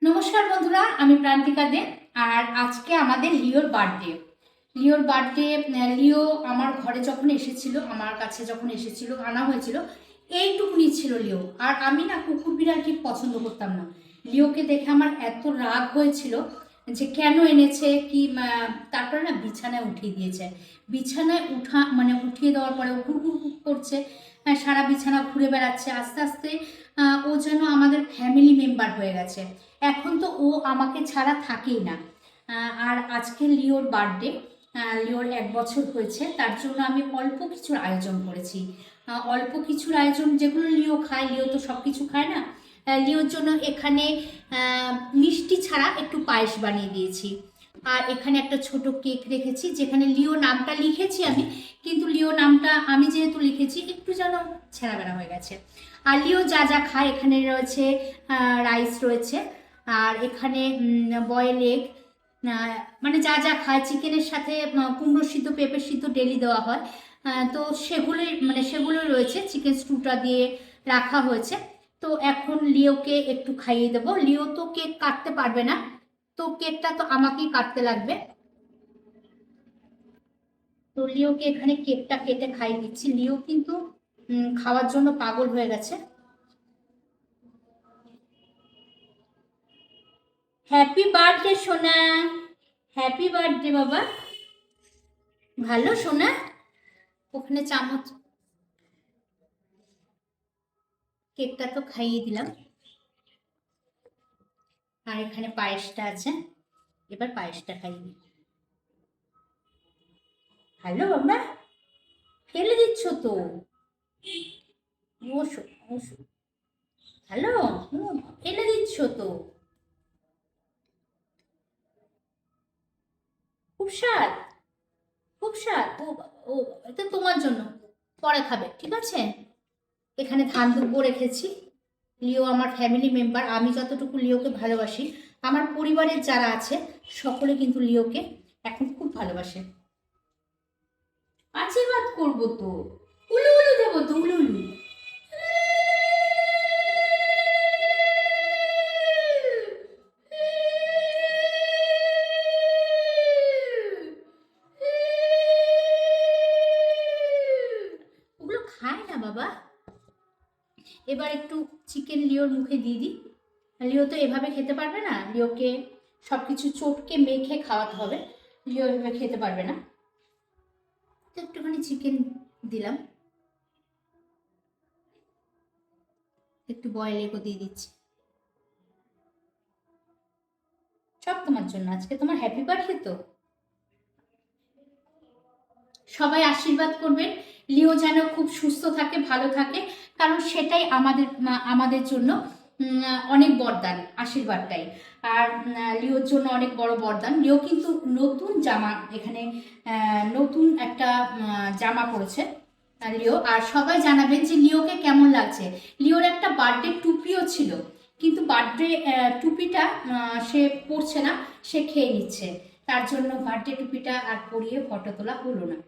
নমস্কার বন্ধুরা, আমি প্রান্তিকা দে। আর আজকে আমাদের লিওর বার্থডে। লিও আমার ঘরে যখন এসেছিল, আমার কাছে যখন এসেছিল, আনা হয়েছিল, এইটুকুনি ছিল লিও। আর আমি না কুকুর বিড়াল ঠিক পছন্দ করতাম না। লিওকে দেখে আমার এত রাগ হয়েছিল যে কেন এনেছে কি। তারপরে না বিছানায় উঠিয়ে দিয়েছে। বিছানায় উঠিয়ে দেওয়ার পরে ও ঘুর ঘুর করছে। সারা বিছানা ঘুরে বেড়াচ্ছে। আস্তে আস্তে ও যেন আমাদের ফ্যামিলি মেম্বার হয়ে গেছে। এখন তো ও আমাকে ছাড়া থাকেই না। আর আজকে লিওর বার্থডে, লিওর 1 বছর হয়েছে। তার জন্য আমি অল্প কিছুর আয়োজন করেছি। অল্প কিছুর আয়োজন, যেগুলো লিও খায়। লিও তো সব কিছু খায় না। লিওর জন্য এখানে মিষ্টি ছাড়া একটু পায়েস বানিয়ে দিয়েছি। আর এখানে একটা ছোট কেক রেখেছি, যেখানে লিও নামটা লিখেছি আমি, কিন্তু লিও নামটা আমি যেহেতু লিখেছি একটু যেন ছেঁড়াবেড়া হয়ে গেছে। আর লিও যা যা খায়, এখানে রয়েছে রাইস রয়েছে, আর এখানে বয়েল এগ, মানে যা যা খায়। চিকেনের সাথে কুমড়ো সিদ্ধ, পেঁপে সিদ্ধ ডেলি দেওয়া হয়। তো সেগুলোই রয়েছে। চিকেন স্টুটা দিয়ে রাখা হয়েছে। তো এখন লিওকে একটু খাইয়ে দেবো। লিও তো কেক কাটতে পারবে না, তো কেকটা তো আমাকেই কাটতে লাগবে। তো লিওকে এখানে কেকটা কেটে খাইয়ে দিচ্ছি। লিও কিন্তু খাওয়ার জন্য পাগল হয়ে গেছে। হ্যাপি বার্থডে সোনা, হ্যাপি বার্থডে বাবা। ভালো সোনা। ওখানে চামচ, কেকটা তো খাইয়ে দিলাম। আর এখানে পায়েসটা আছে, এবার পায়েসটা খাইয়ে দিই। হ্যালো বাবা, ফেলে দিচ্ছ তো। ওষো ওষো, হ্যালো, ফেলে দিচ্ছ তো। খুব স্বাদ, খুব স্বাদ। ও বাবা, ও বাবা, এটা তোমার জন্য, পরে খাবে, ঠিক আছে। এখানে ধান দুব্বো রেখেছি। লিও আমার ফ্যামিলি মেম্বার। আমি যতটুকু লিওকে ভালোবাসি, আমার পরিবারের যারা আছে সকলে কিন্তু লিওকে এখন খুব ভালোবাসে। আশীর্বাদ করবো তো, উলু উলু দেবো তো, উলু উলু। ওগুলো খায় না বাবা। এবার একটু চিকেন লিওর মুখে দিয়ে দিই। লিও তো এভাবে খেতে পারবে না। লিওকে সব কিছু চটকে মেখে খাওয়াতে হবে। লিও এভাবে খেতে পারবে না। তো একটুখানি চিকেন দিলাম, একটু বয়েল এগও দিয়ে দিচ্ছি। সব তোমার জন্য আজকে, তোমার হ্যাপি বার্থডে তো। সবাই আশীর্বাদ করবেন লিও যেন খুব সুস্থ থাকে, ভালো থাকে। কারণ সেটাই আমাদের জন্য অনেক বরদান, আশীর্বাদটাই। আর লিওর জন্য অনেক বড় বরদান। লিও কিন্তু নতুন জামা, এখানে নতুন একটা জামা পরেছে লিও। আর সবাই জানাবেন যে লিওকে কেমন লাগছে। লিওর একটা বার্থডে টুপিও ছিল, কিন্তু বার্থডে টুপিটা সে পরছে না, সে খেয়ে নিচ্ছে। তার জন্য বার্থডে টুপিটা আর পরিয়ে ফটো তোলা হলো না।